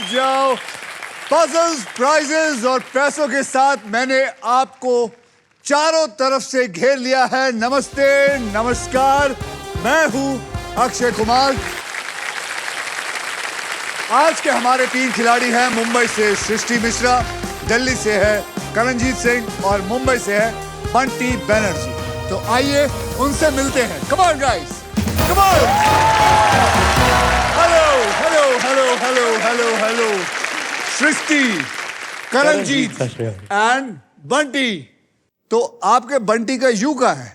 बैठ जाओ। Puzzles, prices और पैसों के साथ मैंने आपको चारों तरफ से घेर लिया है। नमस्ते, नमस्कार, मैं हूं अक्षय कुमार। आज के हमारे 3 खिलाड़ी हैं। मुंबई से सृष्टि मिश्रा, दिल्ली से है करणजीत सिंह और मुंबई से है बंटी बनर्जी। तो आइए उनसे मिलते हैं। Come on guys, come on. Hello hello hello hello hello hello Srishti, Karanjeet and Bunty. तो आपके बंटी का यू का है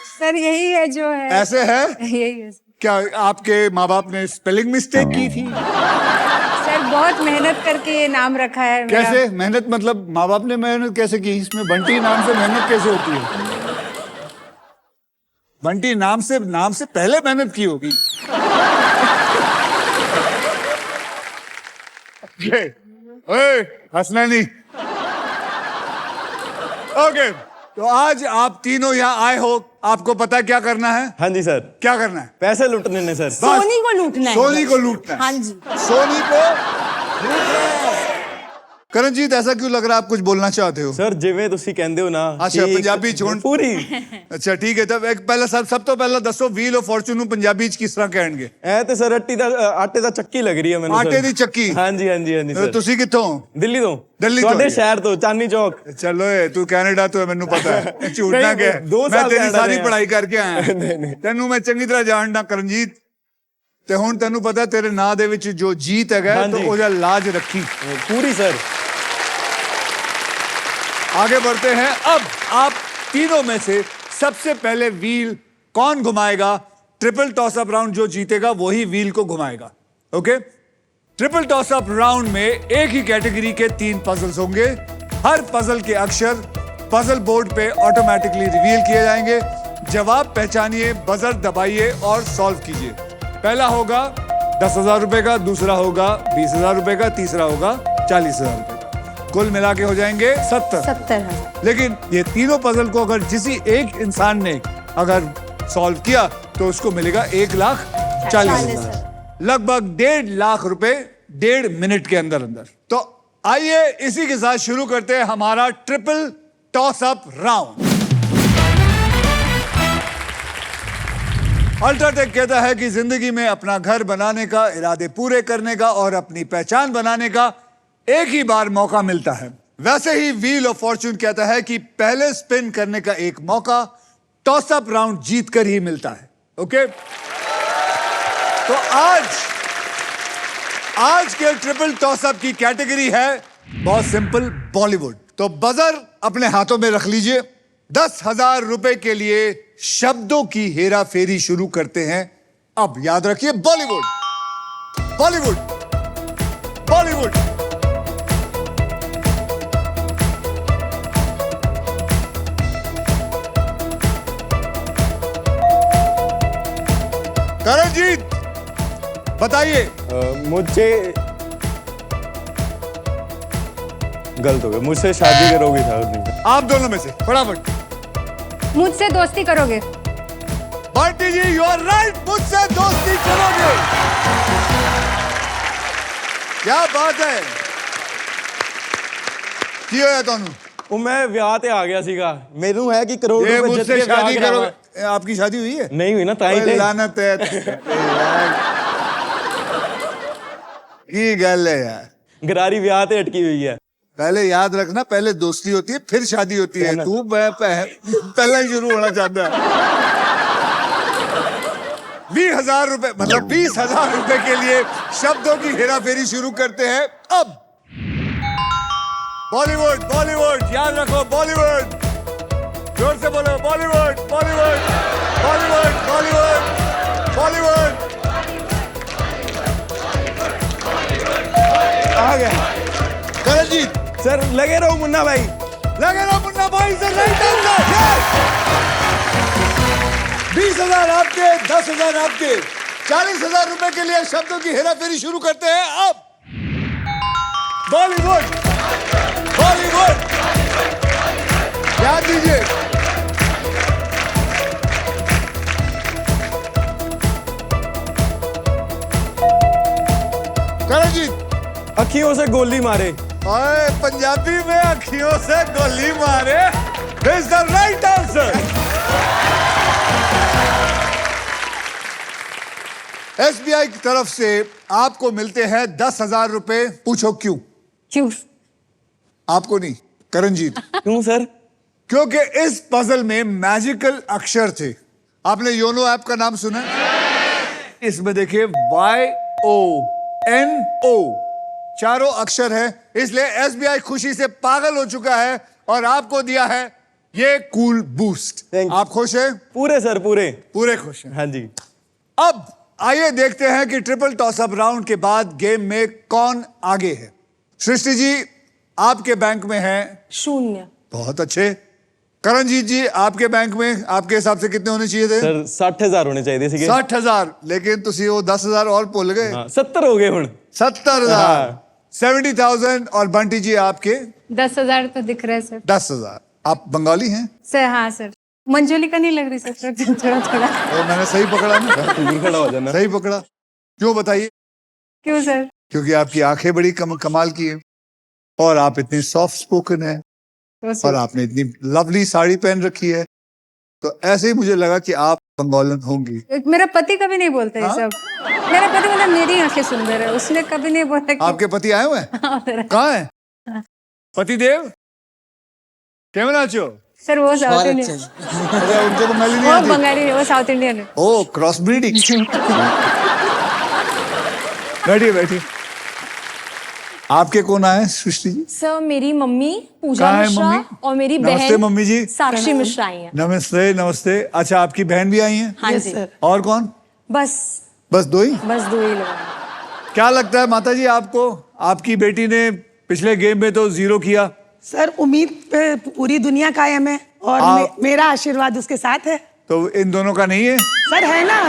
सर? यही है जो है। ऐसे है? यही है क्या आपके माँ बाप ने स्पेलिंग मिस्टेक की थी? सर, बहुत मेहनत करके ये नाम रखा है मेरा। कैसे मेहनत? मतलब माँ बाप ने मेहनत कैसे की? इसमें बंटी नाम से मेहनत कैसे होती है? बंटी नाम से पहले मेहनत की होगी। ओए, हंसना नहीं। ओके, तो आज आप तीनों यहाँ आए हो। आपको पता है क्या करना है? हाँ जी सर। क्या करना है? पैसे लूटने ने सर। सोनी को लूटना है। सोनी को लूटना है। हाँ जी। सोनी को लूटना है। करणजीत, ऐसा क्यों लग रहा है आप कुछ बोलना चाहते हो? सर जिवें तुसी कहंदे हो ना। अच्छा, पंजाबी चोण पूरी। अच्छा ठीक है। तब एक पहला सब तो पहला दसो व्हील ऑफ फॉर्चून ਨੂੰ ਪੰਜਾਬੀ ਚ ਕਿਸ ਤਰ੍ਹਾਂ ਕਹਿਣਗੇ? ਐ ਤੇ ਸਰ ਆਟੇ ਦਾ ਚੱਕੀ ਲੱਗ ਰਹੀ ਹੈ ਮੈਨੂੰ ਸਰ। ਆਟੇ ਦੀ ਚੱਕੀ? ਹਾਂਜੀ ਹਾਂਜੀ ਹਾਂਜੀ ਸਰ। ਤੁਸੀਂ ਕਿੱਥੋਂ? ਦਿੱਲੀ ਤੋਂ। ਦਿੱਲੀ ਤੋਂ? ਤੁਹਾਡੇ ਸ਼ਹਿਰ ਤੋਂ, ਚਾਂਦਨੀ ਚੌਕ। ਚਲੋ ਏ ਤੂੰ ਕੈਨੇਡਾ ਤੋਂ ਹੈ, ਮੈਨੂੰ ਪਤਾ ਹੈ। ਝੂਠ ਨਾ ਨਹੀਂ, ਕਹਿ। 2 ਮੈਂ ਸਾਲ ਤੇਰੀ ਕੈਨੇਡਾ ਸਾਰੀ ਰਿਹਾ। ਪੜ੍ਹਾਈ ਕਰਕੇ ਆਇਆ। ਤੈਨੂੰ ਮੈਂ ਚੰਗੀ ਤਰ੍ਹਾਂ ਜਾਣਦਾ ਕਰਨਜੀਤ। ਤੇ ਹੁਣ ਤੈਨੂੰ ਪਤਾ ਤੇਰੇ ਨਾਂ ਦੇ ਵਿੱਚ ਜੋ ਜੀਤ ਹੈਗਾ ਤਾਂ ਉਹਦਾ ਲਾਜ ਰੱਖੀ। पूरी सर। आगे बढ़ते हैं। अब आप तीनों में से सबसे पहले व्हील कौन घुमाएगा? ट्रिपल टॉस अप राउंड जो जीतेगा वही व्हील को घुमाएगा। Okay, triple toss up round में एक ही कैटेगरी के 3 पजल्स होंगे। हर पजल के अक्षर पजल बोर्ड पे ऑटोमेटिकली रिवील किए जाएंगे। जवाब पहचानिए, बजर दबाइए और सॉल्व कीजिए। पहला होगा 10,000 रुपए का, दूसरा होगा 20,000 रुपए का, तीसरा होगा 40,000 रुपए का। कुल मिला के हो जाएंगे 70,000। लेकिन ये तीनों पजल को अगर किसी एक इंसान ने अगर सॉल्व किया तो उसको मिलेगा 1,40,000, लगभग 1.5 लाख रुपए 1.5 मिनट के अंदर अंदर। तो आइए इसी के साथ शुरू करते हैं हमारा triple toss up round. UltraTech कहता है कि जिंदगी में अपना घर बनाने का, इरादे पूरे करने का और अपनी पहचान बनाने का एक ही बार मौका मिलता है। वैसे ही व्हील ऑफ फॉर्चून कहता है कि पहले स्पिन करने का एक मौका टॉस अप राउंड जीतकर ही मिलता है। ओके, तो आज के ट्रिपल टॉस अप की कैटेगरी है बहुत सिंपल, बॉलीवुड। तो बजर अपने हाथों में रख लीजिए। 10,000 रुपए के लिए शब्दों की हेरा फेरी शुरू करते हैं। अब याद रखिए, बॉलीवुड, बॉलीवुड, बॉलीवुड। करणजीत बताइए। मुझे गलत हो गया। मुझसे शादी करोगे था? आप दोनों में से फटाफट। मुझसे दोस्ती करोगे? बंटी जी, यू आर राइट, मुझसे दोस्ती करोगे। क्या बात है। की होया ਤੁਹਾਨੂੰ? ਉਹ ਮੈਂ ਵਿਆਹ ਤੇ ਆ ਗਿਆ ਸੀਗਾ। ਮੈਨੂੰ ਹੈ ਕਿ ਕਰੋੜ ये रुपए जित मुझसे के शादी विआह करावा। करोगे? आपकी शादी हुई है? नहीं हुई ना, ताई ओए, ते। लानत है। की गल है यार। गरारी विआह ते अटकी हुई है। पहले याद रखना, पहले दोस्ती होती है फिर शादी होती है। तू पहले ही शुरू होना चाहता है। 20,000 रुपए, मतलब 20,000 रुपए के लिए शब्दों की हेराफेरी शुरू करते हैं। अब बॉलीवुड, बॉलीवुड याद रखो, बॉलीवुड। जोर से बोलो, बॉलीवुड, बॉलीवुड, बॉलीवुड, बॉलीवुड, बॉलीवुड। आ गया करणजीत, सर। लगे रहो मुन्ना भाई, लगे रहो मुन्ना भाई से। Right answer. 20,000 आपके, 10,000 आपके, 40,000 रुपए के लिए शब्दों की हेराफेरी शुरू करते हैं। अब बॉलीवुड, बॉलीवुड याद दीजिए। करणजीत, अखियों से गोली मारे। ओए पंजाबी में अखियों से गोली मारे is the right answer. SBI की तरफ से आपको मिलते हैं 10,000 रुपए। पूछो क्यों? क्यों? आपको नहीं, करणजीत। क्यों सर? क्योंकि इस पजल में मैजिकल अक्षर थे। आपने योनो ऐप का नाम सुना? इसमें देखिए YONO चारों अक्षर है, इसलिए एसबीआई खुशी से पागल हो चुका है और आपको दिया है ये कूल बूस्ट। Thank you. आप खुश हैं? पूरे सर, पूरे। पूरे खुश हैं। हाँ जी। अब आइए देखते हैं कि ट्रिपल टॉसअप राउंड के बाद गेम में कौन आगे है। सृष्टि जी आपके बैंक में है 0। बहुत अच्छे। करणजीत जी आपके बैंक में आपके हिसाब से कितने होने चाहिए थे? सर 60,000 होने चाहिए थे। 60,000, लेकिन तुसी वो 10,000 और भूल गए। हाँ, 70 हो गए हुण। 70,000, हाँ। 70,000। और बंटी जी आपके 10,000 तो दिख रहा है सर। 10,000। आप बंगाली हैं? सर हाँ सर, मंजोली का नहीं लग रही सर, थोड़ा थोड़ा। और मैंने सही पकड़ा ना? दूर खड़ा हो जाना। सही पकड़ा। क्यों बताइए? क्यों सर? क्योंकि आपकी आंखें बड़ी कमाल की हैं और आप इतनी सॉफ्ट स्पोकन है तो सर, और आपने इतनी लवली साड़ी पहन रखी है, तो ऐसे ही मुझे लगा कि आप बंगालन होंगी। मेरा पति कभी नहीं बोलता ये हाँ? सब। मेरा पति मतलब मेरी आंखें सुंदर है, उसने कभी नहीं बोला कि आपके पति आए हुए हैं? हाँ, कहाँ है पति देव? कैमरा नाचो। सर वो साउथ इंडियन, अरे उनको बंगाली नहीं वो आती। बंगाली है, वो साउथ इंडियन है। ओ क्रॉस ब्रीडिंग। बैठिए बैठिए। आपके कौन आए सृष्टि जी? सर मेरी मम्मी पूजा कहाँ है मिश्रा मम्मी? और मेरी नमस्ते बहन मम्मी जी। साक्षी मिश्रा आई हैं। नमस्ते नमस्ते। अच्छा आपकी बहन भी आई हैं? हाँ जी सर। और कौन? बस बस दो ही? बस 2 ही लोग। क्या लगता है माता जी आपको, आपकी बेटी ने पिछले गेम में तो 0 किया? सर उम्मीद पे पूरी दुनिया कायम है और मेरा आशीर्वाद उसके साथ है। तो इन दोनों का नहीं है? सर है ना,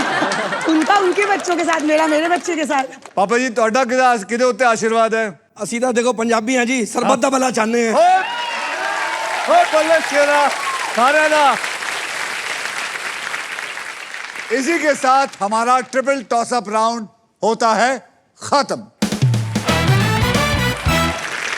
उनका उनके बच्चों के साथ, मेरा मेरे बच्चे के साथ। पापा जी ਤੁਹਾਡਾ ਕਿਹਦੇ ਉੱਤੇ ਆਸ਼ੀਰਵਾਦ ਹੈ? ਅਸੀਂ ਤਾਂ ਦੇਖੋ ਪੰਜਾਬੀ ਹਾਂ ਜੀ, ਸਰਬੱਤ ਦਾ ਭਲਾ ਚਾਹੁੰਦੇ ਹਾਂ। ਓ ਬੱਲੇ ਸ਼ੇਰਾ सारे ਦਾ। इसी के साथ हमारा ट्रिपल टॉसअप राउंड होता है खत्म।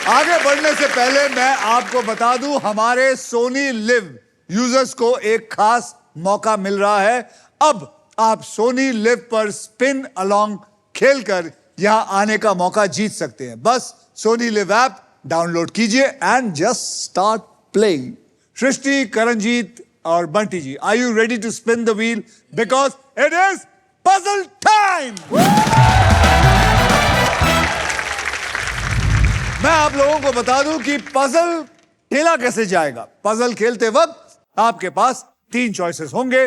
आगे बढ़ने से पहले मैं आपको बता दूं, हमारे सोनी लिव यूजर्स को एक खास मौका मिल रहा है। अब आप सोनी लिव पर स्पिन अलोंग खेलकर यहां आने का मौका जीत सकते हैं। बस सोनी लिव ऐप डाउनलोड कीजिए and just start playing. Srishti, Karanjeet और Bunty ji, are you ready to spin the wheel? Because it is puzzle time. मैं आप लोगों को बता दूं कि पजल खेला कैसे जाएगा। पजल खेलते वक्त आपके पास 3 चॉइसेस होंगे।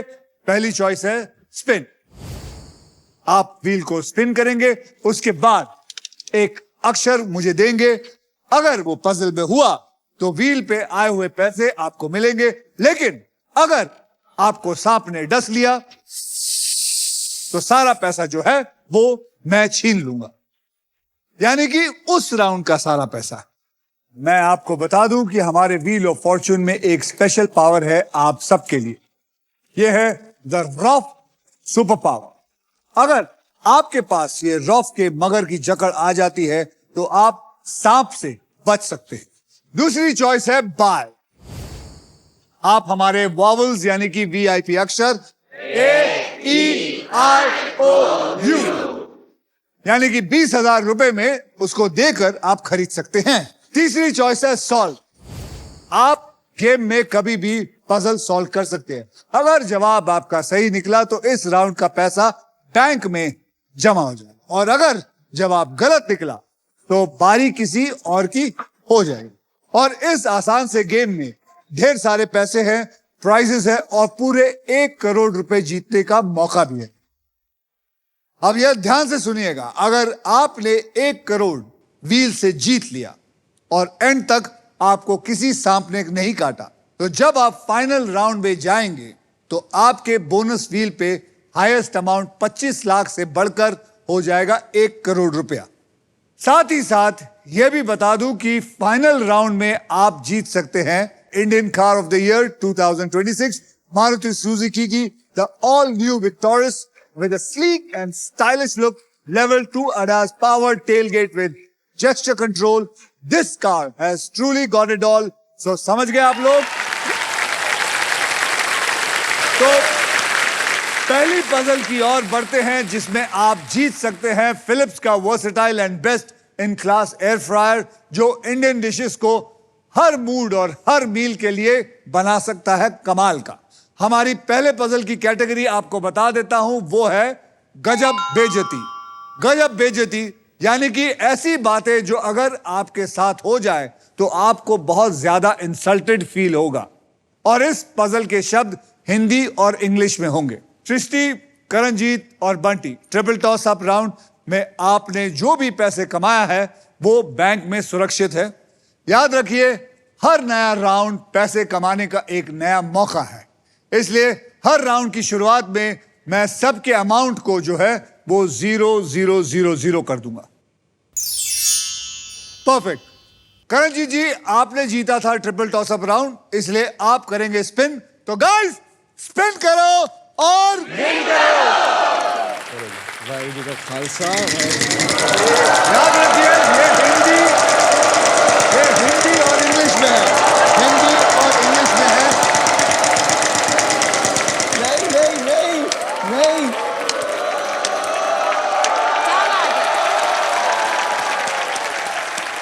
पहली चॉइस है स्पिन। आप व्हील को स्पिन करेंगे, उसके बाद एक अक्षर मुझे देंगे। अगर वो पजल में हुआ तो व्हील पे आए हुए पैसे आपको मिलेंगे, लेकिन अगर आपको सांप ने डस लिया तो सारा पैसा जो है वो मैं छीन लूंगा, यानी कि उस राउंड का सारा पैसा। मैं आपको बता दूं कि हमारे व्हील ऑफ फॉर्च्यून में एक स्पेशल पावर है आप सबके लिए। यह है द रॉफ सुपर पावर। अगर आपके पास ये रॉफ के मगर की जकड़ आ जाती है तो आप सांप से बच सकते हैं। दूसरी चॉइस है बाय। आप हमारे वॉवल्स यानी कि वीआईपी अक्षर AEIOU यानी कि 20,000 रुपए में उसको देकर आप खरीद सकते हैं। तीसरी चॉइस है सॉल्व। आप गेम में कभी भी पजल सॉल्व कर सकते हैं। अगर जवाब आपका सही निकला तो इस राउंड का पैसा बैंक में जमा हो जाएगा, और अगर जवाब गलत निकला तो बारी किसी और की हो जाएगी। और इस आसान से गेम में ढेर सारे पैसे हैं, प्राइजेस है और पूरे 1 करोड़ रुपए जीतने का मौका भी है। अब यह ध्यान से सुनिएगा, अगर आपने 1 करोड़ व्हील से जीत लिया और एंड तक आपको किसी सांप ने नहीं काटा, तो जब आप फाइनल राउंड में जाएंगे तो आपके बोनस व्हील पे हाईएस्ट अमाउंट 25 लाख से बढ़कर हो जाएगा 1 करोड़ रुपया। साथ ही साथ यह भी बता दूं कि फाइनल राउंड में आप जीत सकते हैं Indian car of the year 2026 Maruti Suzuki की the all new Victoris with a sleek and stylish look, level 2 ADAS powered tailgate with gesture control. This car has truly got it all. So समझ गए आप लोग? तो पहली puzzle की ओर बढ़ते हैं जिसमें आप जीत सकते हैं फिलिप्स का versatile and best in class air fryer जो इंडियन डिशेस को हर मूड और हर मील के लिए बना सकता है कमाल का। हमारी पहले पजल की कैटेगरी आपको बता देता हूं, वो है गजब बेइज्जती। गजब बेइज्जती यानी कि ऐसी बातें जो अगर आपके साथ हो जाए तो आपको बहुत ज्यादा इंसल्टेड फील होगा। और इस पजल के शब्द हिंदी और इंग्लिश में होंगे। सृष्टि, करणजीत और Bunty, triple toss up round में आपने जो भी पैसे कमाया है वो बैंक में सुरक्षित है। याद रखिए, हर नया राउंड पैसे कमाने का एक नया मौका है, इसलिए हर राउंड की शुरुआत में मैं सबके अमाउंट को जो है वो 0,0,0,0 कर दूंगा। परफेक्ट। करणजीत जी, आपने जीता था ट्रिपल टॉस अप राउंड, इसलिए आप करेंगे स्पिन। तो गाइस, स्पिन करो और वाहिगुरू का खालसा। याद रखिए, ये हिंदी और इंग्लिश में है। हिंदी और इंग्लिश में है। नहीं।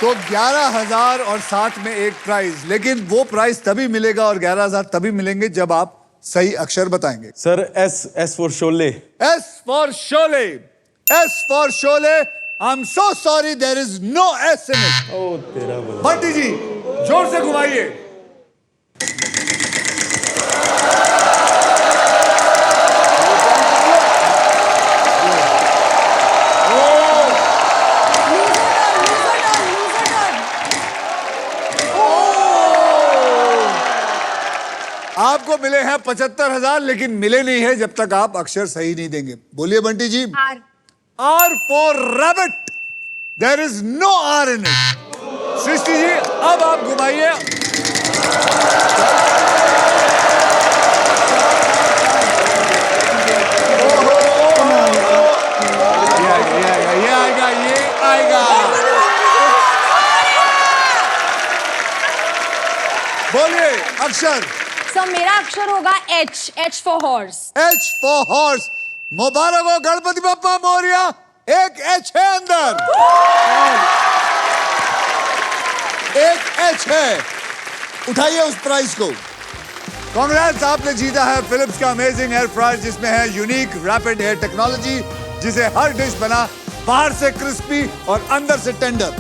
तो 11,000 और साथ में एक प्राइज, लेकिन वो प्राइज तभी मिलेगा और 11,000 तभी मिलेंगे जब आप सही अक्षर बताएंगे। Sir S for Sholay. S for Sholay. S for Sholay. I'm so sorry, there is no S in it. ओ तेरा बल। बंटी जी, जोर से घुमाइए। आपको मिले हैं 75,000, लेकिन मिले नहीं है जब तक आप अक्षर सही नहीं देंगे। बोलिए बंटी जी। R for rabbit. There is no R in it. Srishti ji, अब आप घुमाइए। ये आएगा। बोलिए अक्षर। सर मेरा अक्षर होगा H for horse. H for horse. मुबारक हो गणपति बप्पा मोरिया, एक H है अंदर। एक H है। उठाइए उस प्राइस को। कांग्रेस, आपने जीता है फिलिप्स का अमेजिंग एयर फ्रायर जिसमें है यूनिक रैपिड एयर टेक्नोलॉजी, जिसे हर डिश बना बाहर से क्रिस्पी और अंदर से टेंडर।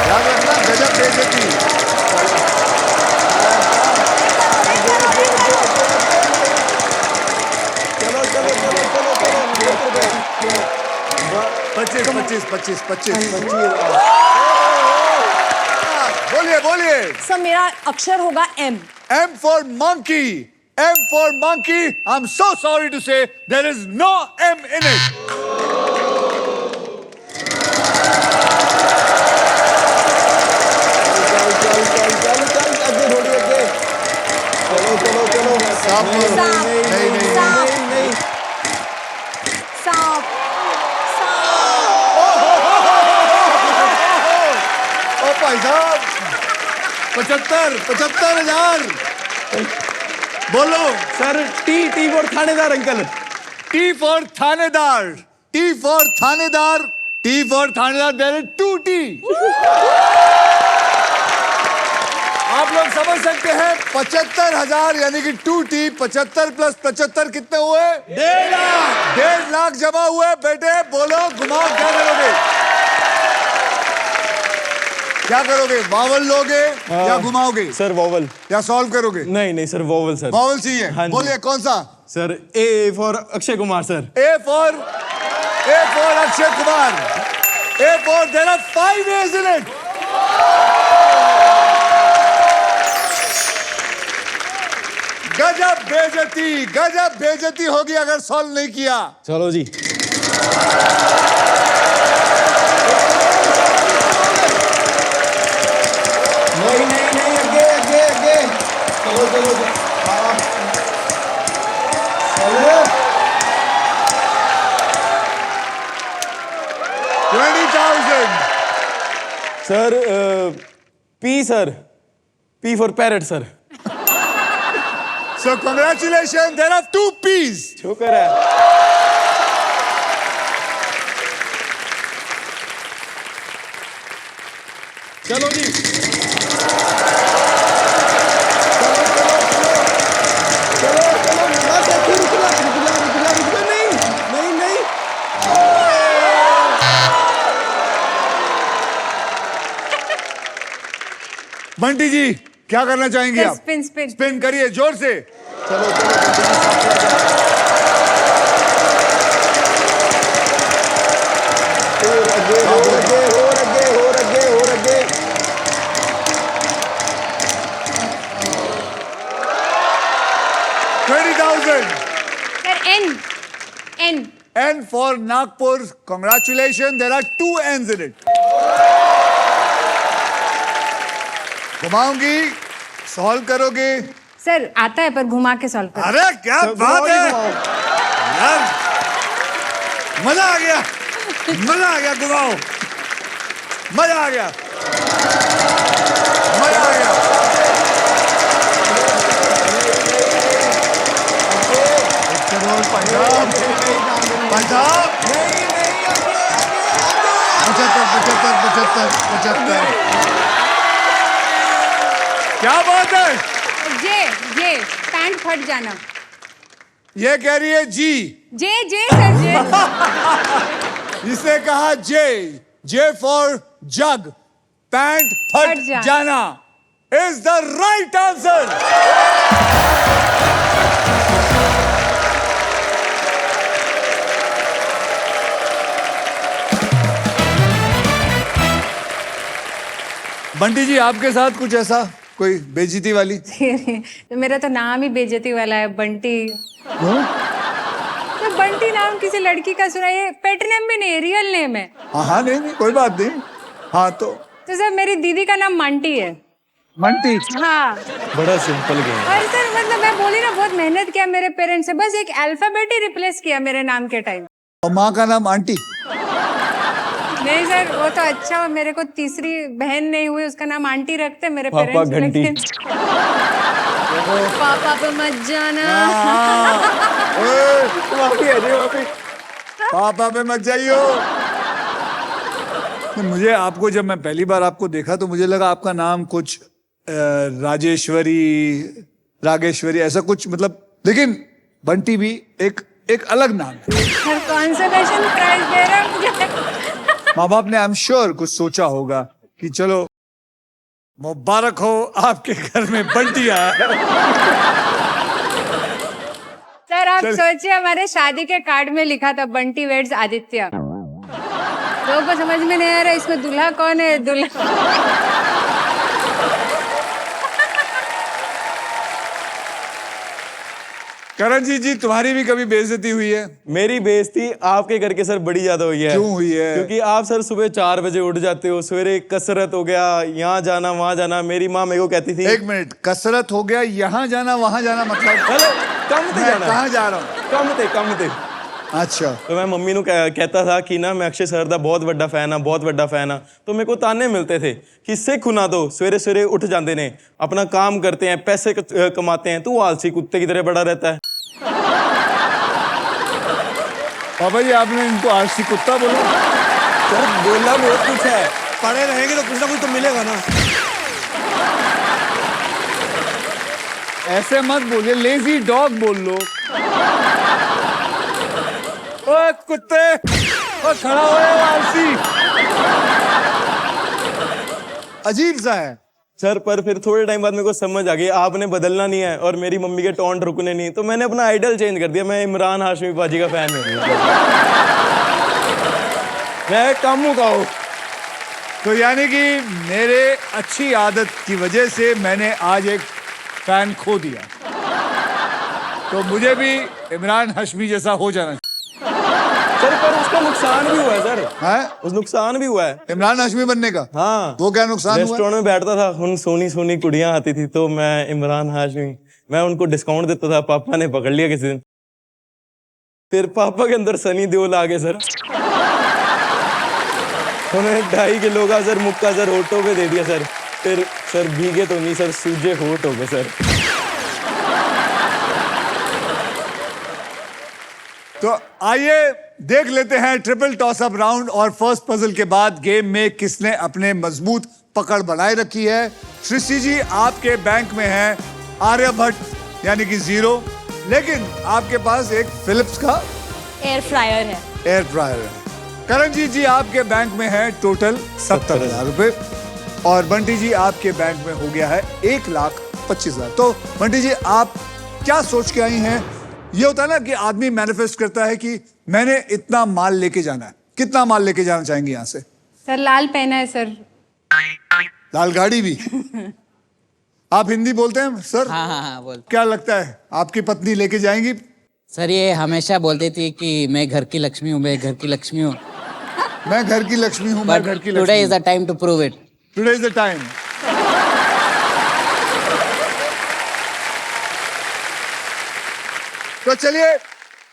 याद रखना, गजब बेइज्जती। पच्चीस। बोलिए। सर मेरा अक्षर होगा M। M for monkey. M for monkey. I'm so sorry to say there is no M in it. नहीं। सांप। ओ भाई साहब, 75,000। बोलो। सर टी फॉर थानेदार अंकल। T for थानेदार। T for थानेदार। T for थानेदार। There is 2T. आप लोग समझ सकते हैं, 75,000 यानी कि 2T। 75 प्लस 75 कितने हुए? 1.5 लाख। 1.5 लाख जमा हुए। बेटे बोलो, घुमाओ, क्या करोगे? क्या करोगे? वावल लोगे या घुमाओगे? Sir vowel. या सॉल्व करोगे? नहीं सर वॉवल सर। वावल चाहिए। हाँ जी। बोलिए कौन सा? Sir A for Akshay Kumar sir. A for Akshay Kumar. A for there are 5 A's in it. गजब बेइज्जती होगी अगर सॉल्व नहीं किया। चलो जी। नहीं आगे। चलो। 20,000. Sir sir P for parrot sir. So congratulations, there are 2 P's. शुक्र है। चलो जी नहीं बंटी जी क्या करना चाहेंगे आप? स्पिन स्पिन स्पिन करिए जोर से। Sir N N And for Nagpur, congratulations, there are 2 N's in it. घुमाऊंगी, solve करोगे? सर आता है पर घुमा के सॉल्व कर। अरे क्या बात है यार, मजा आ गया, मजा आ गया, घुमाओ, मजा आ गया, मजा आ गया। पंजाब पंजाब 75 क्या बात है? जे पैंट फट जाना। ये कह रही है जी, जे सर जे जिसने कहा जे फॉर जग, पैंट फट जाना is the right answer. Bunty ji आपके साथ कुछ ऐसा कोई बेइज्जती वाली? तो मेरा तो नाम ही बेइज्जती वाला है, बंटी। तो बंटी नाम किसी लड़की का सुना, ये पेट नेम भी नहीं है, रियल नेम है। हाँ नहीं कोई बात नहीं। हाँ तो सर मेरी दीदी का नाम मंटी है। मंटी? हाँ। बड़ा सिंपल गेम। और सर मतलब मैं बोली ना, बहुत मेहनत किया मेरे पेरेंट्स से, बस एक अल्फाबेट ही रिप्लेस किया मेरे नाम के टाइम। और माँ का नाम आंटी? नहीं सर वो तो अच्छा हो, मेरे को तीसरी बहन नहीं हुई, उसका नाम आंटी रखते मेरे पापा घंटी। पापा पे मत जाना। पापा पे मत जाइयो। मुझे आपको जब मैं पहली बार आपको देखा तो मुझे लगा आपका नाम कुछ राजेश्वरी, रागेश्वरी ऐसा कुछ, मतलब, लेकिन बंटी भी एक अलग नाम है। सर कंसोलेशन प्राइज दे रहे हैं मुझे। माँ बाप ने आई एम श्योर कुछ सोचा होगा कि चलो मुबारक हो आपके घर में बंटी आया। सर आप सोचिए हमारे शादी के कार्ड में लिखा था बंटी वेड्स आदित्य। लोगों को समझ में नहीं आ रहा इसमें दूल्हा कौन है, दूल्हा। करण जी तुम्हारी भी कभी बेइज्जती हुई है? मेरी बेइज्जती आपके करके सर बड़ी ज्यादा हुई है। क्यों हुई है? क्योंकि आप सर सुबह 4 बजे उठ जाते हो, सवेरे कसरत हो गया, यहाँ जाना वहां जाना। मेरी माँ मेरे को कहती थी, 1 मिनट, कसरत हो गया, यहाँ जाना वहां जाना, मतलब चलो कम थे जाना, कहाँ जा रहा हूँ? कम थे। अच्छा। तो मैं मम्मी को कहता था कि ना मैं अक्षय सर का बहुत बड़ा फैन हाँ, बहुत बड़ा फैन हाँ। तो मेरे को ताने मिलते थे कि सिख ना दो, सवेरे सवेरे उठ जाते ने, अपना काम करते हैं, पैसे कमाते हैं, तू आलसी कुत्ते की तरह बड़ा रहता है। पापा जी आपने इनको आलसी कुत्ता बोला? सर बोला बहुत कुछ है। पढ़े रहेंगे तो कुछ ना कुछ तो मिलेगा ना। ऐसे मत बोलिए, लेजी डॉग बोल लो। ओए कुत्ते, ओ खड़ा हो आलसी। अजीब सा है सर। पर फिर थोड़े टाइम बाद मेरे को समझ आ गई आपने बदलना नहीं है और मेरी मम्मी के टोंट रुकने नहीं, तो मैंने अपना आइडल चेंज कर दिया। मैं इमरान हाशमी बाजी का फैन हूँ। मैं कम हूँ। तो यानी कि मेरे अच्छी आदत की वजह से मैंने आज एक फैन खो दिया, तो मुझे भी इमरान हाशमी जैसा हो जाना सर। पर उसका नुकसान भी हुआ है सर। है? उस नुकसान भी हुआ है इमरान हाशमी बनने का? हाँ। वो क्या नुकसान हुआ? रेस्टोरेंट में बैठता था, उन सोनी सोनी कुड़ियां आती थी, तो मैं इमरान हाशमी, मैं उनको डिस्काउंट देता था। पापा ने पकड़ लिया किसी दिन, फिर पापा के अंदर सनी देओल आ गए सर। उन्होंने 2.5 किलो का सर मुक्का सर होठों पे दे दिया सर। फिर सर भीगे तो नहीं सर, सूजे होठ हो गए सर। तो आइए देख लेते हैं ट्रिपल टॉस अप राउंड और फर्स्ट पजल के बाद गेम में किसने अपने मजबूत पकड़ बनाए रखी है। सृष्टि जी, आपके बैंक में है आर्यभट्ट यानी कि 0, लेकिन आपके पास एक फिलिप्स का एयर फ्रायर है। एयर फ्रायर है। करणजीत जी, आपके बैंक में है टोटल 70,000 रुपए और बंटी जी आपके बैंक में हो गया है 1,25,000। तो बंटी जी, आप क्या सोच के आई हैं? ये होता है ना कि आदमी मैनिफेस्ट करता है कि मैंने इतना माल लेके जाना है। कितना माल लेके जाना चाहेंगे यहाँ से? सर लाल पहना है सर। लाल गाड़ी भी। आप हिंदी बोलते हैं सर? हाँ बोल। क्या लगता है आपकी पत्नी लेके जाएंगी? सर ये हमेशा बोलती थी कि मैं घर की लक्ष्मी हूँ, मैं घर की लक्ष्मी हूँ। मैं घर की लक्ष्मी हूँ, मैं घर की Lakshmi. Today is the time to prove it. Today is the time. तो चलिए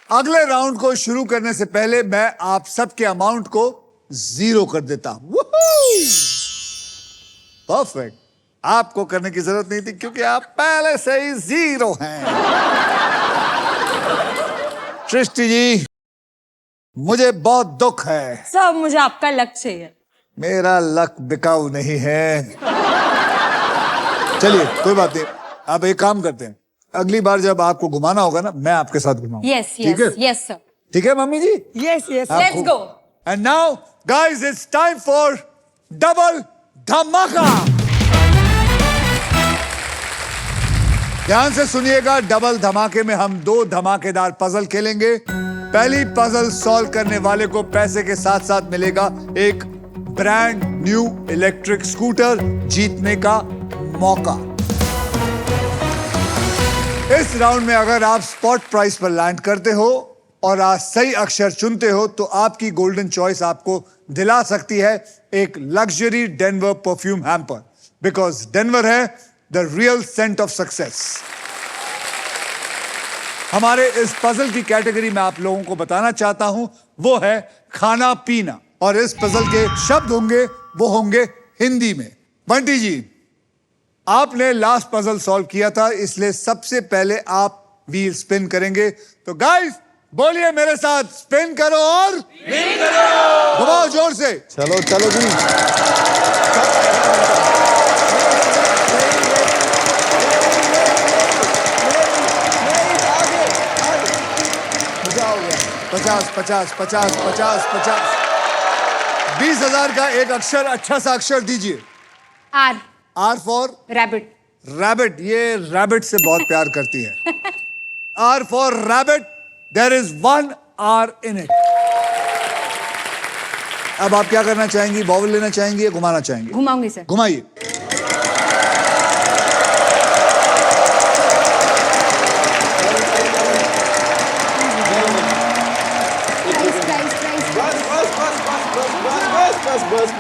अगले राउंड को शुरू करने से पहले मैं आप सबके अमाउंट को 0 कर देता हूं। परफेक्ट। आपको करने की जरूरत नहीं थी क्योंकि आप पहले से ही 0 हैं। सृष्टि जी, मुझे बहुत दुख है। सर मुझे आपका लक चाहिए। मेरा लक बिकाऊ नहीं है। चलिए कोई बात नहीं, अब एक काम करते हैं, अगली बार जब आपको घुमाना होगा ना, मैं आपके साथ घुमाऊंगा। यस ठीक है? Yes sir. ठीक है mummy ji? Yes yes. Let's go. And now guys, it's time for double धमाका। ध्यान से सुनिएगा, डबल धमाके में हम 2 धमाकेदार पजल खेलेंगे। पहली पजल सॉल्व करने वाले को पैसे के साथ साथ मिलेगा एक ब्रांड न्यू इलेक्ट्रिक स्कूटर जीतने का मौका। इस राउंड में अगर आप स्पॉट प्राइस पर लैंड करते हो और आज सही अक्षर चुनते हो तो आपकी गोल्डन चॉइस आपको दिला सकती है एक luxury Denver perfume hamper, because Denver है the real scent of success. हमारे इस पजल की कैटेगरी में आप लोगों को बताना चाहता हूं वो है खाना पीना, और इस पजल के शब्द होंगे वो होंगे हिंदी में। बंटी जी, आपने लास्ट पजल सॉल्व किया था, इसलिए सबसे पहले आप व्हील स्पिन करेंगे। तो गाइस बोलिए मेरे साथ, स्पिन करो और घुमाओ जोर से। चलो चलो जी। पचास 20,000 का एक अक्षर, अच्छा सा अक्षर दीजिए। R. R for rabbit. Rabbit. ये रैबिट से बहुत प्यार करती है। R for rabbit. There is 1 R in it. अब आप क्या करना चाहेंगी? बॉल लेना चाहेंगी या घुमाना चाहेंगी? घुमाऊंगी सर। घुमाइए। बस।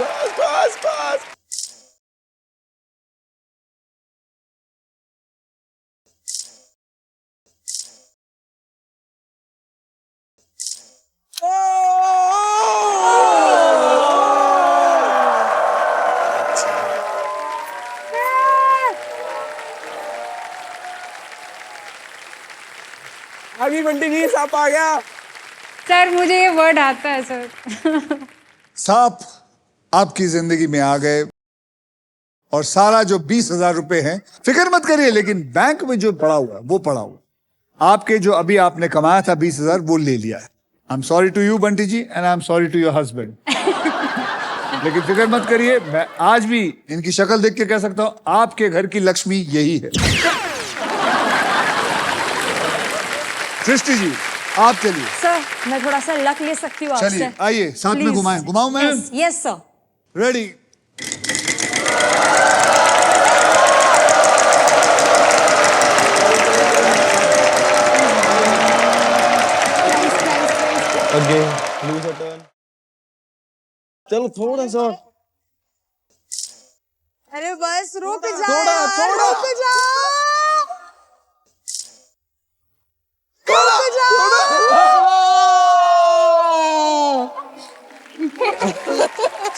अभी बंटी जी सांप आ गया। सर मुझे ये वर्ड आता है सर। सांप आपकी जिंदगी में आ गए और सारा जो 20,000 रुपए हैं, फिक्र मत करिए, लेकिन बैंक में जो पड़ा हुआ है वो पड़ा हुआ। आपके जो अभी आपने कमाया था 20,000 वो ले लिया है। I am sorry to you Bunty ji and I am sorry to your husband. लेकिन फिक्र मत करिए, मैं आज भी इनकी शक्ल देख के कह सकता हूं आपके घर की लक्ष्मी यही है। सृष्टि जी आप चलिए। सर मैं थोड़ा सा लक ले सकती हूँ चलिए आपसे? आइए साथ में Please. घुमाएं। घुमाऊं मैं? Yes sir. Ready. Again lose a turn. चलो थोड़ा सा। अरे बस रुक जा थोड़ा, यार, थोड़ा। रुक जा।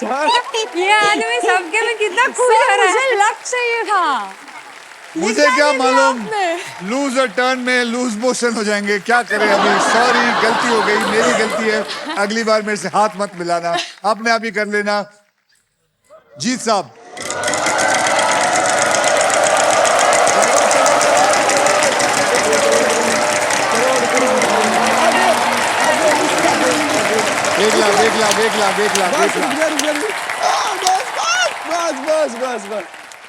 ये आदमी सबके में कितना खुश हो रहा है। मुझे लक चाहिए था। मुझे क्या मालूम, लूज टर्न में लूज मोशन हो जाएंगे, क्या करें अभी। सॉरी, गलती हो गई, मेरी गलती है। अगली बार मेरे से हाथ मत मिलाना, अपने आप ही कर लेना। जीत साहब, देख ला। बस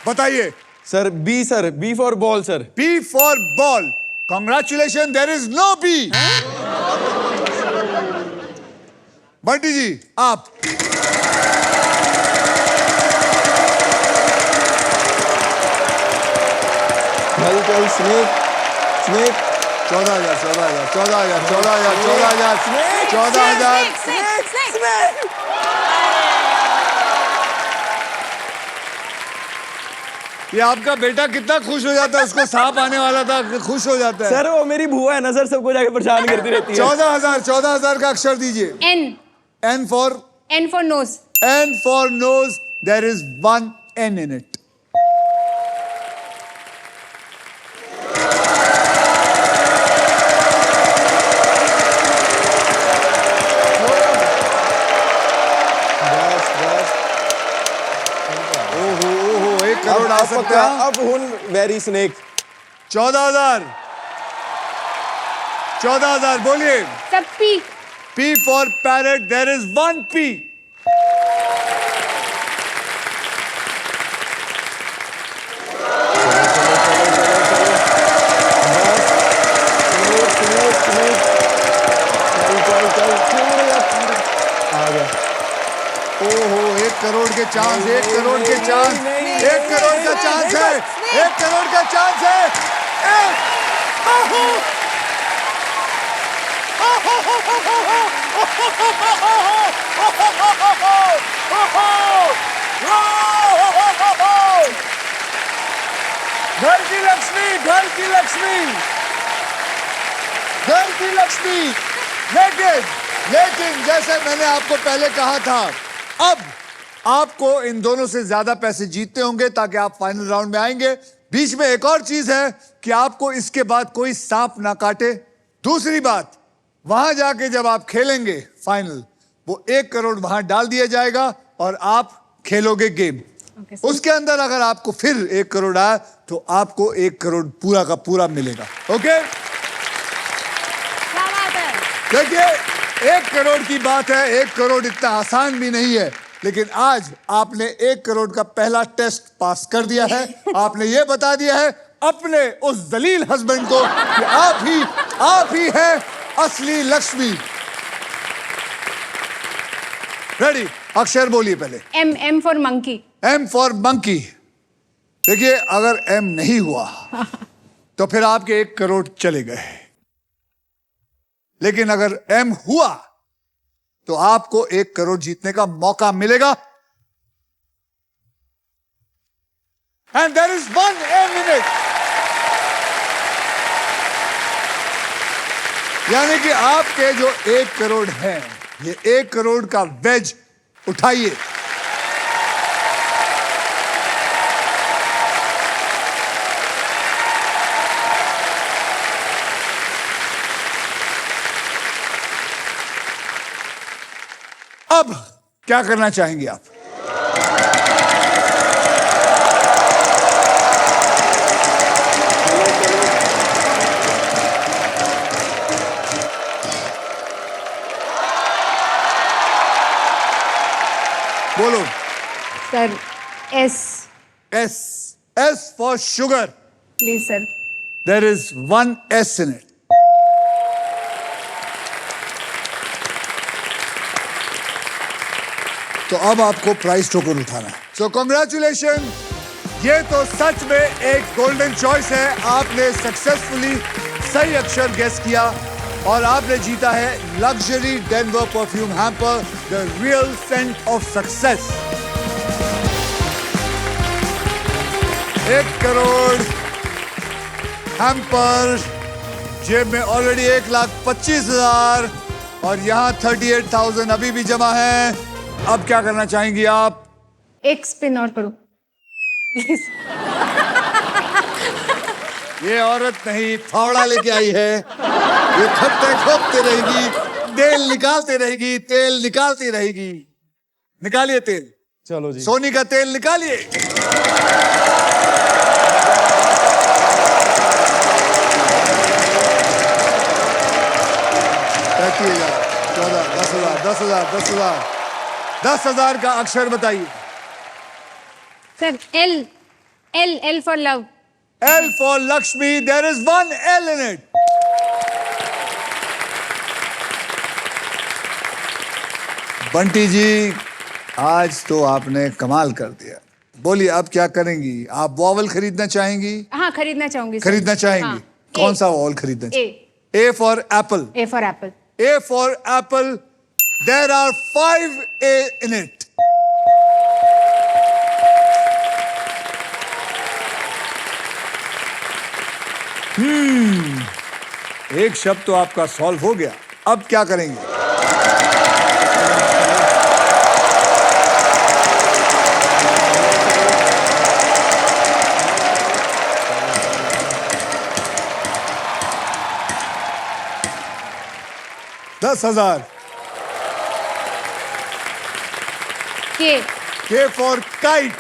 बताइए। Sir B for ball sir. P for ball. Congratulations, there is no B. Bunty ji, आप। चल स्नेक 14,000। ये आपका बेटा कितना खुश हो जाता है, उसको सांप आने वाला था, खुश हो जाता है। सर वो मेरी बुआ है ना सर, सबको जाके परेशान करती रहती है। 14,000 का अक्षर दीजिए। N. N for N for nose. nose. There is one N in it. ओहो, 1 करोड़ आ सकता है। अब हुन वेरी स्नेक। 14,000 बोलिए। सब P. P for parrot. There is one P. ओहो, 1 करोड़ के चांस, 1 करोड़ के चांस, 1 करोड़ का चांस है, 1 करोड़ का चांस है। घर की लक्ष्मी, घर की लक्ष्मी, घर की लक्ष्मी। लेकिन जैसे मैंने आपको पहले कहा था, अब आपको इन दोनों से ज्यादा पैसे जीतने होंगे ताकि आप फाइनल राउंड में आएंगे। बीच में एक और चीज है कि आपको इसके बाद कोई सांप ना काटे। दूसरी बात, वहां जाके जब आप खेलेंगे फाइनल, वो 1 करोड़ वहां डाल दिया जाएगा और आप खेलोगे गेम। उसके अंदर अगर आपको फिर 1 करोड़ आया तो आपको 1 करोड़ पूरा का पूरा मिलेगा। ओके, देखिए 1 करोड़ की बात है। 1 करोड़ इतना आसान भी नहीं है, लेकिन आज आपने 1 करोड़ का पहला टेस्ट पास कर दिया है। आपने ये बता दिया है अपने उस जलील हस्बैंड को कि आप ही हैं असली लक्ष्मी। रेडी? अक्षर बोलिए पहले। M for monkey. M for monkey. देखिए, अगर M नहीं हुआ तो फिर आपके 1 करोड़ चले गए, लेकिन अगर M हुआ तो आपको 1 करोड़ जीतने का मौका मिलेगा। And there is 1 M in it. यानी कि आपके जो 1 करोड़ हैं, ये 1 करोड़ का वेज उठाइए। अब क्या करना चाहेंगे आप? बोलो। Sir S. S for sugar. Please sir. There is 1 S in it. तो अब आपको प्राइस टोकन उठाना है। सो कॉन्ग्रेचुलेशन, ये तो सच में एक गोल्डन चॉइस है। आपने सक्सेसफुली सही अक्षर गेस किया और आपने जीता है luxury Denver perfume hamper, the real scent of success. 1 crore hamper जेब में ऑलरेडी 1,25,000 और यहाँ 38,000 अभी भी जमा है। अब क्या करना चाहेंगी आप? एक स्पिन और करो प्लीज। ये औरत नहीं फावड़ा लेके आई है। ये खट्टे खोपते रहेगी, तेल निकालते रहेगी, तेल निकालती रहेगी। निकालिए तेल। चलो जी। सोनी का तेल निकालिए। पैंतीस हजार, 14, 10,000, 10,000, 10,000, 10,000 का अक्षर बताइए। Sir L L L for love. L for Lakshmi. There is one L in it. Bunty ji, आज तो आपने कमाल कर दिया। बोलिए अब क्या करेंगी? आप वॉवल खरीदना चाहेंगी? हाँ खरीदना चाहूंगी सर। खरीदना चाहेंगी? हाँ, कौन A. सा वॉवल खरीदना A. चाहेंगी? A for apple. A for Apple. A for apple. There are 5 A in it. एक शब्द तो आपका सॉल्व हो गया। अब क्या करेंगे? $10,000. के। K for kite.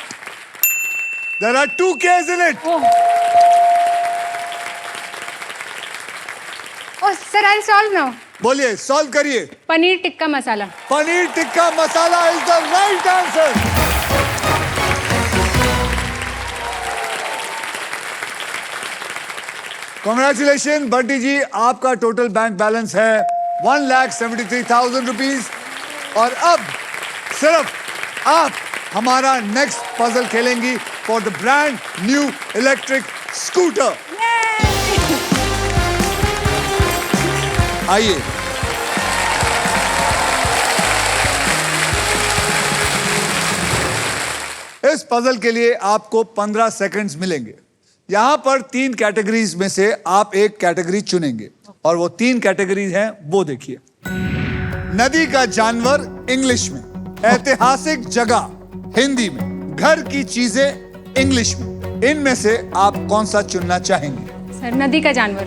There are 2 K's in it. Oh sir I solve now. बोलिए, सॉल्व करिए। Paneer tikka masala. Paneer tikka masala is the right answer. Congratulation Bunty ji, आपका टोटल बैंक बैलेंस है 1,73,000 रुपीज। और अब सिर्फ आप हमारा नेक्स्ट पजल खेलेंगी for the brand new electric scooter. आइए। इस पजल के लिए आपको 15 सेकंड्स मिलेंगे। यहां पर 3 कैटेगरीज में से आप एक कैटेगरी चुनेंगे और वो 3 कैटेगरीज हैं, वो देखिए। नदी का जानवर इंग्लिश में, ऐतिहासिक जगह हिंदी में, घर की चीजें इंग्लिश में। इनमें से आप कौन सा चुनना चाहेंगे? सर नदी का जानवर।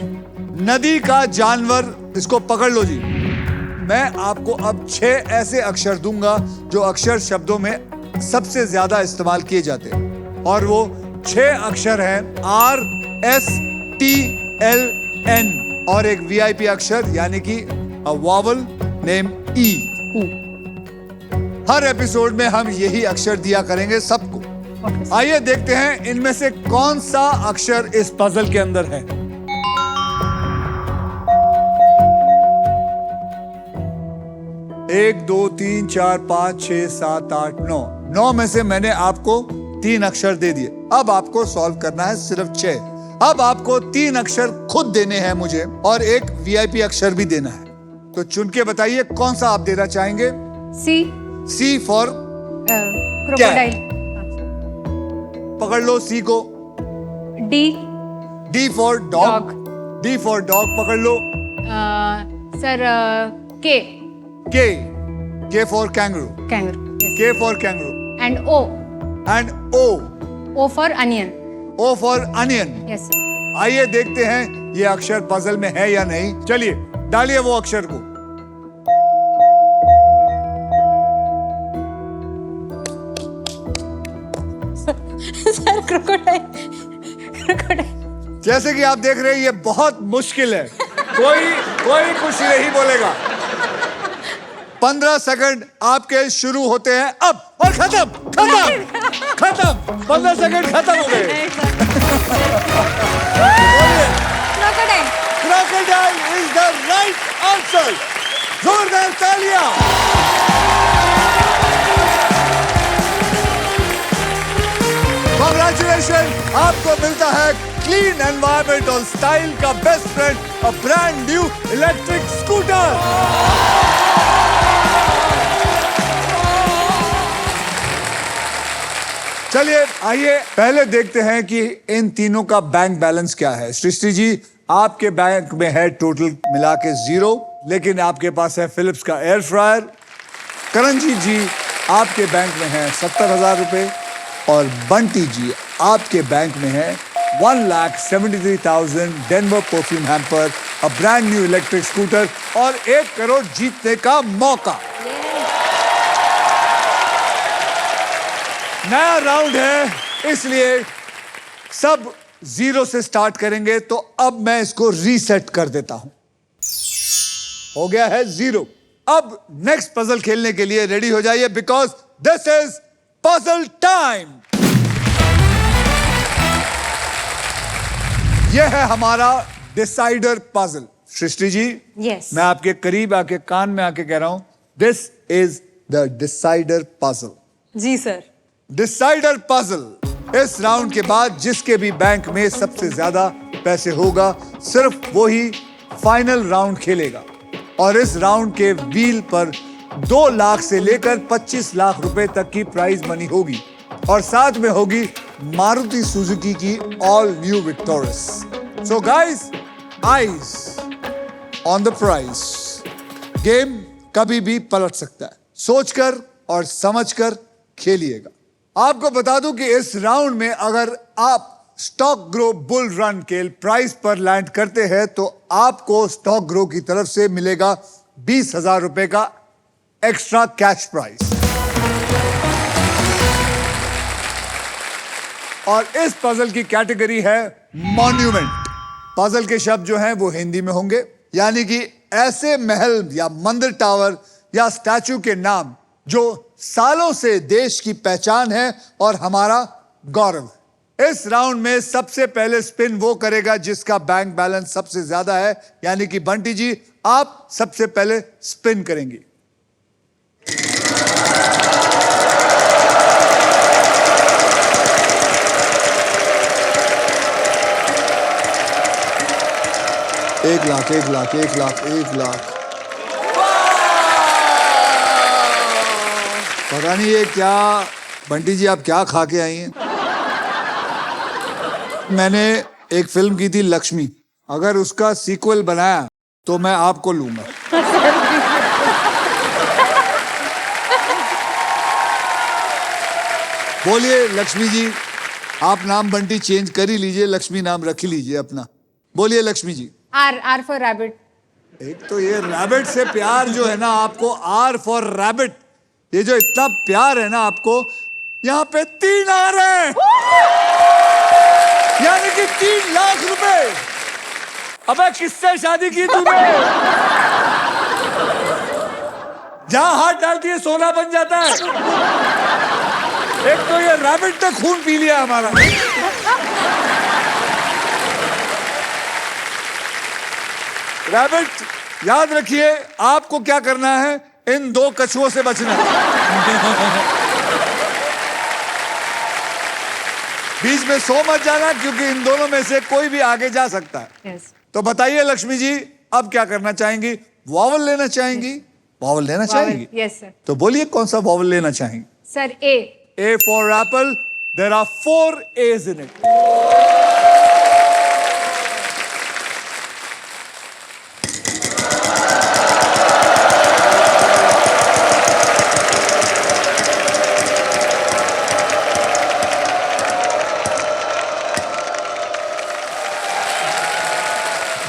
नदी का जानवर, इसको पकड़ लो जी। मैं आपको अब 6 ऐसे अक्षर दूंगा जो अक्षर शब्दों में सबसे ज्यादा इस्तेमाल किए जाते हैं, और वो 6 अक्षर हैं RSTLN और एक VIP अक्षर यानी कि वॉवल नेम E। हर एपिसोड में हम यही अक्षर दिया करेंगे सबको। आइए देखते हैं इनमें से कौन सा अक्षर इस पजल के अंदर है। एक, 2, 3, 4, 5, 6, 7, 8, 9। 9 में से मैंने आपको 3 अक्षर दे दिए। अब आपको सॉल्व करना है सिर्फ 6। अब आपको 3 अक्षर खुद देने हैं मुझे और एक VIP अक्षर भी देना है। तो चुन के बताइए कौन सा आप देना चाहेंगे? सी। C for crocodile. पकड़ लो C को। D. D for dog. D for dog पकड़ लो। Sir K. K for kangaroo. Kangaroo. K for kangaroo. And O. And O। O for onion. O for onion. Yes. आइए देखते हैं ये अक्षर पजल में है या नहीं। चलिए डालिए वो अक्षर को। Sir crocodile. जैसे कि आप देख रहे हैं ये बहुत मुश्किल है। कोई कुछ नहीं बोलेगा। 15 सेकंड आपके शुरू होते हैं अब और खत्म। 15 सेकंड खत्म हो गए। Crocodile. Crocodile is the right answer. जोरदार तालियां। कांग्रेचुलेशन, आपको मिलता है क्लीन एनवायरमेंट और स्टाइल का best friend, a brand new electric scooter. चलिए आइए पहले देखते हैं कि इन तीनों का बैंक बैलेंस क्या है। सृष्टि जी, आपके बैंक में है टोटल मिला के 0, लेकिन आपके पास है फिलिप्स का एयर फ्रायर। करणजीत जी, आपके बैंक में है 70,000 रुपए और बंटी जी आपके बैंक में है 1,73,000 Denver perfume hamper, a brand new electric scooter और 1 करोड़ जीतने का मौका। नया राउंड है इसलिए सब 0 से स्टार्ट करेंगे, तो अब मैं इसको रीसेट कर देता हूं। हो गया है 0। अब नेक्स्ट पजल खेलने के लिए रेडी हो जाइए, because this is puzzle time. यह है हमारा decider puzzle. Srishti ji, Yes. मैं आपके करीब आके कान में आके कह रहा हूं, this is the decider puzzle. जी सर। Decider puzzle. इस राउंड के बाद जिसके भी बैंक में सबसे ज्यादा पैसे होगा, सिर्फ वो ही फाइनल राउंड खेलेगा। और इस राउंड के व्हील पर 2 लाख से लेकर 25 लाख रुपए तक की प्राइज मनी होगी और साथ में होगी मारुति सुजुकी की all new Victoris. So guys, eyes on the prize. Game कभी भी पलट सकता है, सोचकर और समझकर खेलिएगा। आपको बता दूं कि इस राउंड में अगर आप स्टॉक ग्रो बुल रन के प्राइस पर लैंड करते हैं तो आपको स्टॉक ग्रो की तरफ से मिलेगा 20,000 रुपए का एक्स्ट्रा कैश प्राइस। और इस पजल की कैटेगरी है मॉन्यूमेंट। पजल के शब्द जो हैं वो हिंदी में होंगे, यानी कि ऐसे महल या मंदिर, टावर या स्टैचू के नाम जो सालों से देश की पहचान है और हमारा गौरव। इस राउंड में सबसे पहले स्पिन वो करेगा जिसका बैंक बैलेंस सबसे ज्यादा है, यानी कि बंटी जी आप सबसे पहले स्पिन करेंगी। एक लाख, 1 लाख, 1 लाख, 1 लाख। पता नहीं ये क्या, बंटी जी आप क्या खा के आई हैं? मैंने एक फिल्म की थी लक्ष्मी, अगर उसका सीक्वल बनाया तो मैं आपको लूंगा। बोलिए लक्ष्मी जी, आप नाम बंटी चेंज कर ही लीजिए, लक्ष्मी नाम रख ही लीजिए अपना। बोलिए Lakshmi ji. R for rabbit. एक तो ये रैबिट से प्यार जो है ना आपको, R फॉर रैबिट, ये जो इतना प्यार है ना आपको, यहाँ पे 3 आ रहे हैं, यानी कि 3 लाख रुपए। अबे किससे शादी की तूने? जहां हाथ डालती है सोना बन जाता है। एक तो ये रैबिट ने खून पी लिया हमारा। रैबिट, याद रखिए आपको क्या करना है, इन 2 कछुओं से बचना है। बीच में सो मत जाना, क्योंकि इन दोनों में से कोई भी आगे जा सकता है। Yes. तो बताइए लक्ष्मी जी, अब क्या करना चाहेंगी? वॉवल लेना चाहेंगी? वॉवल लेना चाहेंगी? Yes sir. तो बोलिए कौन सा वॉवल लेना चाहेंगी? Sir, A. A for apple. There are 4 A's in it.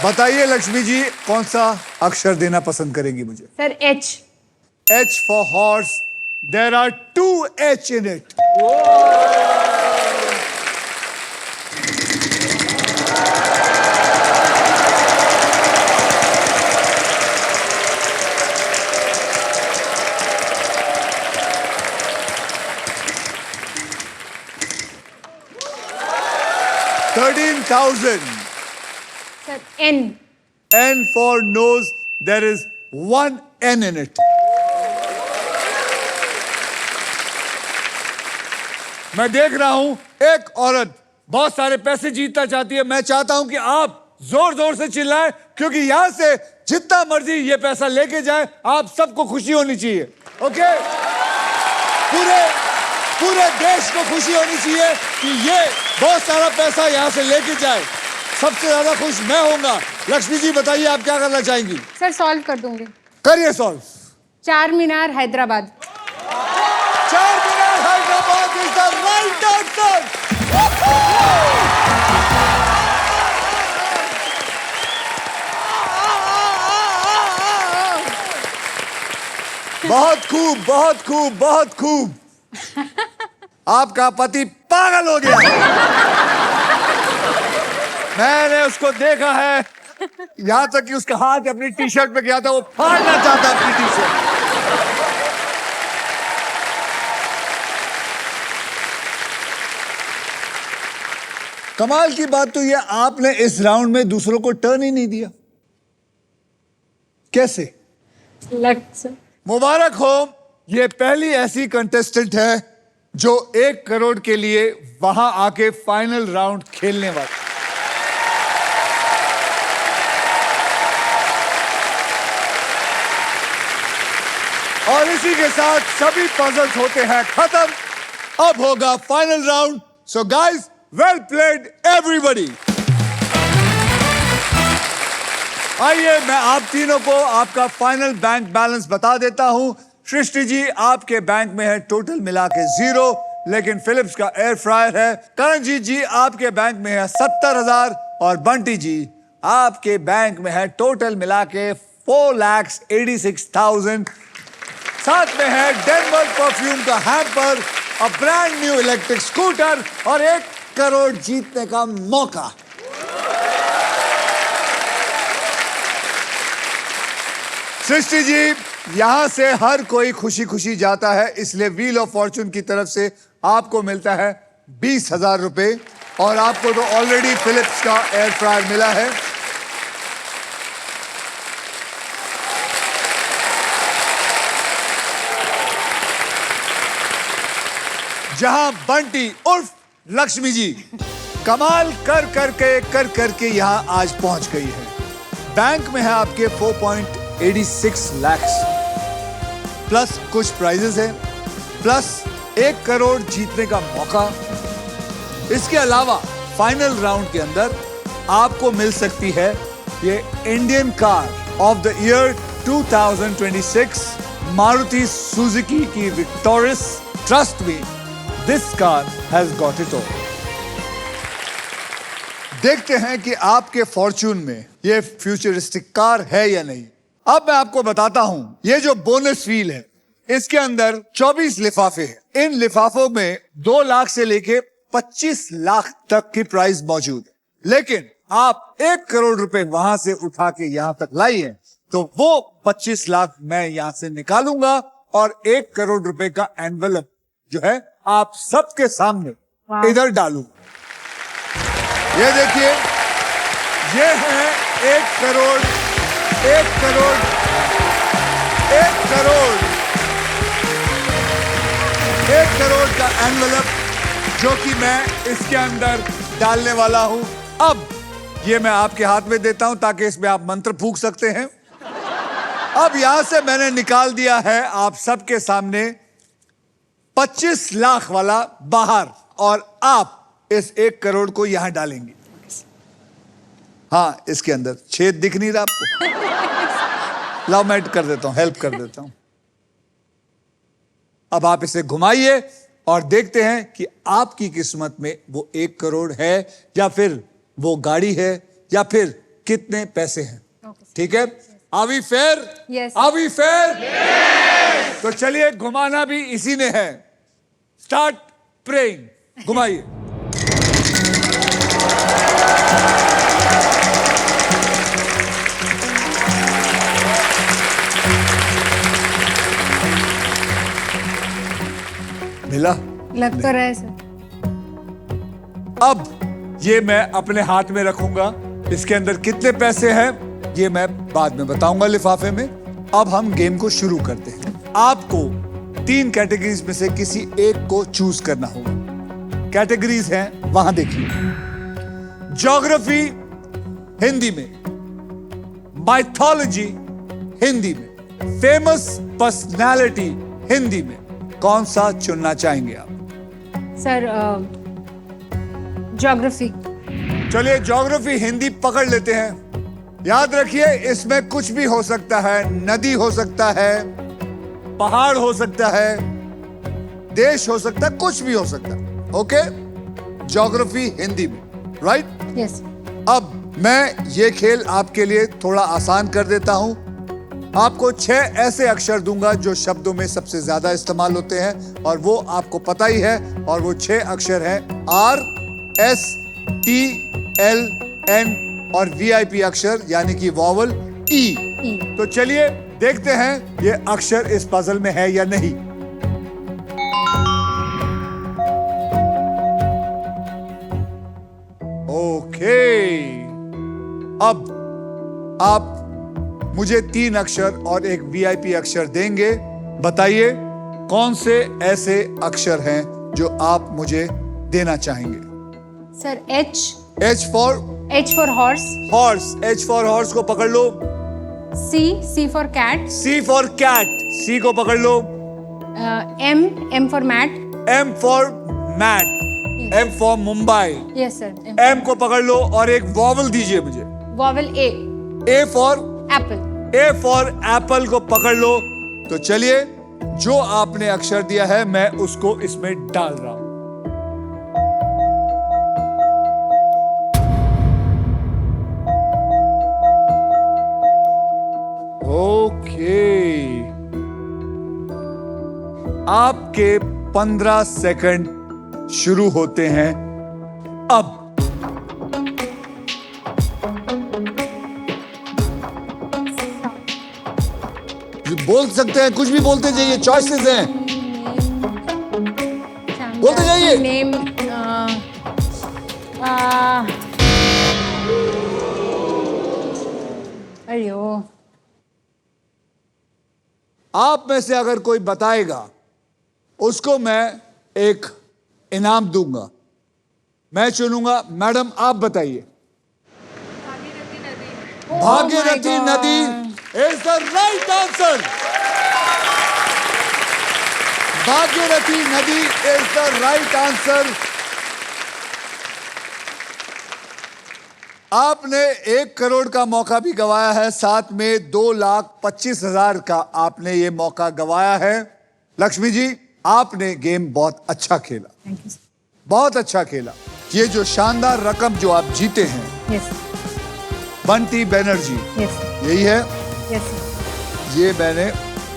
बताइए लक्ष्मी जी, कौन सा अक्षर देना पसंद करेंगी मुझे? Sir, H. H for horse. There are 2 H in it. $13,000. Sir, N. N for nose. There is 1 N in it. मैं देख रहा हूं एक औरत बहुत सारे पैसे जीतना चाहती है। मैं चाहता हूं कि आप जोर जोर से चिल्लाएं, क्योंकि यहां से जितना मर्जी ये पैसा लेके जाए, आप सबको खुशी होनी चाहिए। ओके, पूरे देश को खुशी होनी चाहिए कि ये बहुत सारा पैसा यहां से लेके जाए। सबसे ज्यादा खुश मैं होऊंगा। लक्ष्मी जी बताइए आप क्या करना चाहेंगी? सर, सॉल्व कर दूंगी। करिए सॉल्व। चार मीनार, हैदराबाद। बहुत खूब, बहुत खूब, बहुत खूब। आपका पति पागल हो गया। मैंने उसको देखा है, यहां तक कि उसका हाथ अपनी टी शर्ट पे गया था, वो फाड़ना चाहता अपनी टी शर्ट। कमाल की बात तो ये, आपने इस राउंड में दूसरों को टर्न ही नहीं दिया। कैसे? Luck sir. मुबारक हो, ये पहली ऐसी कंटेस्टेंट है जो 1 करोड़ के लिए वहां आके फाइनल राउंड खेलने वाली। और इसी के साथ सभी पजल्स होते हैं खत्म। अब होगा final round. So guys, well played everybody. आइए मैं आप तीनों को आपका फाइनल बैंक बैलेंस बता देता हूं। सृष्टि जी, आपके बैंक में है टोटल मिला के 0, लेकिन फिलिप्स का एयर फ्रायर है। करणजीत जी, आपके बैंक में है 70,000 और बंटी जी, आपके बैंक में है टोटल मिला के 4,86,000। साथ में है डेनवर परफ्यूम का hamper, a brand new electric scooter और 1 करोड़ जीतने का मौका। सृष्टि जी, यहां से हर कोई खुशी खुशी जाता है, इसलिए व्हील ऑफ फॉर्चून की तरफ से आपको मिलता है 20,000 रुपए। और आपको तो ऑलरेडी फिलिप्स का एयर फ्रायर मिला है। जहां बंटी उर्फ लक्ष्मी जी कमाल कर करके यहां आज पहुंच गई है। बैंक में है आपके 4.86 लाख प्लस कुछ प्राइजेस हैं, प्लस 1 करोड़ जीतने का मौका। इसके अलावा फाइनल राउंड के अंदर आपको मिल सकती है ये Indian car of the year 2026 Maruti Suzuki की Victoris. Trust me, this car has got it all. देखते हैं कि आपके फॉर्च्यून में ये फ्यूचरिस्टिक कार है या नहीं। अब मैं आपको बताता हूं, ये जो बोनस व्हील है इसके अंदर 24 लिफाफे हैं। इन लिफाफों में 2 लाख से लेके 25 लाख तक की प्राइस मौजूद है, लेकिन आप 1 करोड़ रुपए वहां से उठा के यहां तक लाई है, तो वो 25 लाख मैं यहां से निकालूंगा और 1 करोड़ रुपए का एनवेलप जो है आप सबके सामने इधर डालूंगा। ये देखिए, ये है 1 करोड़, 1 करोड़, 1 करोड़, 1 करोड़ का एनवेलप जो कि मैं इसके अंदर डालने वाला हूं। अब ये मैं आपके हाथ में देता हूं ताकि इसमें आप मंत्र फूंक सकते हैं। अब यहां से मैंने निकाल दिया है आप सबके सामने 25 लाख वाला बाहर, और आप इस 1 करोड़ को यहां डालेंगे। हाँ, इसके अंदर छेद दिख नहीं रहा आपको? लाओ मैं कर देता हूं, हेल्प कर देता हूं। अब आप इसे घुमाइए और देखते हैं कि आपकी किस्मत में वो 1 करोड़ है या फिर वो गाड़ी है या फिर कितने पैसे हैं। ठीक है? Are we fair? Yes. Are we fair? Yes. तो चलिए, घुमाना भी इसी ने है। Start playing. घुमाइए। मिला? लग तो रहा है सर। अब ये मैं अपने हाथ में रखूंगा। इसके अंदर कितने पैसे हैं ये मैं बाद में बताऊंगा लिफाफे में। अब हम गेम को शुरू करते हैं। आपको 3 कैटेगरीज में से किसी एक को चूज करना होगा। कैटेगरीज हैं, वहां देखिए। ज्योग्राफी हिंदी में, माइथोलॉजी हिंदी में, फेमस पर्सनालिटी हिंदी में। कौन सा चुनना चाहेंगे आप? Sir geography. चलिए, ज्योग्राफी हिंदी पकड़ लेते हैं। याद रखिए, इसमें कुछ भी हो सकता है। नदी हो सकता है, पहाड़ हो सकता है, देश हो सकता है, कुछ भी हो सकता है। ओके? ज्योग्राफी हिंदी में, राइट? यस। अब मैं ये खेल आपके लिए थोड़ा आसान कर देता हूं। आपको 6 ऐसे अक्षर दूंगा जो शब्दों में सबसे ज्यादा इस्तेमाल होते हैं और वो आपको पता ही है, और वो 6 अक्षर हैं R, S, T, L, N और VIP अक्षर यानी कि वॉवल E। तो चलिए देखते हैं ये अक्षर इस पजल में है या नहीं। ओके, अब आप मुझे 3 अक्षर और एक VIP अक्षर देंगे। बताइए कौन से ऐसे अक्षर हैं जो आप मुझे देना चाहेंगे। Sir H H for horse, horse, H for horse को पकड़ लो। C for cat, C for cat, C को पकड़ लो। M for mat, M for mat, M for Mumbai, yes sir, M को पकड़ लो और एक वॉवल दीजिए मुझे। vowel A, A for apple, A for Apple को पकड़ लो। तो चलिए जो आपने अक्षर दिया है मैं उसको इसमें डाल रहा हूं। ओके, आपके 15 सेकंड शुरू होते हैं अब। बोल सकते हैं, कुछ भी बोलते जाइए, चॉइसेस हैं, बोलते जाइए। name, अयो, आप में से अगर कोई बताएगा उसको मैं एक इनाम दूंगा। मैं चुनूंगा। मैडम आप बताइए। भागीरथी नदी is the right answer. Bhagirathi नदी इज द राइट आंसर। आपने 1 करोड़ का मौका भी गवाया है, साथ में 2,25,000 का आपने ये मौका गवाया है। लक्ष्मी जी आपने गेम बहुत अच्छा खेला, बहुत अच्छा खेला। ये जो शानदार रकम जो आप जीते हैं, yes, बंटी बनर्जी, yes, यही है। yes, ये मैंने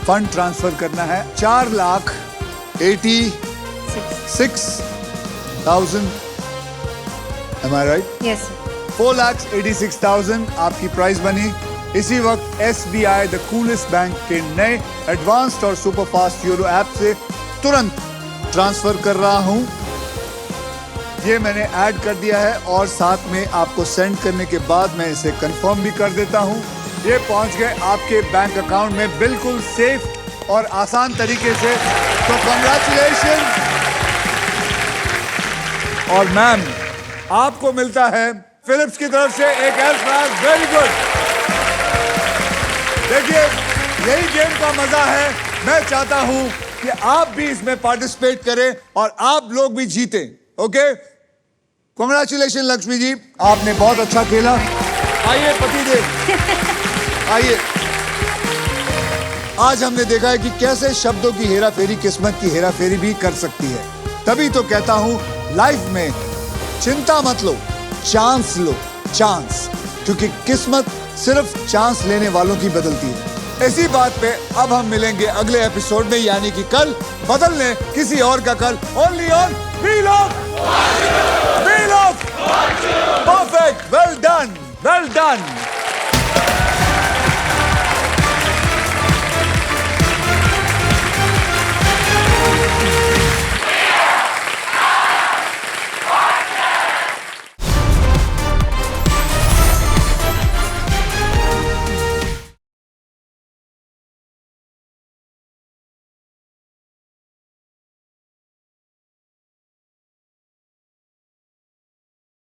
फंड ट्रांसफर करना है 4,86,000। Am I right? yes, 4,86,000 आपकी प्राइस बनी। इसी वक्त SBI द कूलेस्ट बैंक के नए एडवांस्ड और सुपरफास्ट यूरो ऐप से तुरंत ट्रांसफर कर रहा हूं। ये मैंने ऐड कर दिया है और साथ में आपको सेंड करने के बाद मैं इसे कंफर्म भी कर देता हूं। ये पहुंच गए आपके बैंक अकाउंट में बिल्कुल सेफ और आसान तरीके से। तो कांग्रेचुलेशन। और मैम आपको मिलता है फिलिप्स की तरफ से एक हेल्थ बैग। Very good. देखिए यही गेम का मजा है। मैं चाहता हूं कि आप भी इसमें पार्टिसिपेट करें और आप लोग भी जीतें। ओके, कांग्रेचुलेशन लक्ष्मी जी, आपने बहुत अच्छा खेला। आइए पतिदेव, आइए। आज हमने देखा है कि कैसे शब्दों की हेराफेरी किस्मत की हेराफेरी भी कर सकती है। तभी तो कहता हूं लाइफ में चिंता मत लो, चांस लो, चांस, क्योंकि किस्मत सिर्फ चांस लेने वालों की बदलती है। इसी बात पे अब हम मिलेंगे अगले एपिसोड में, यानी कि कल। बदल लें किसी और का कल। Only on wheel of perfect. Well done, well done.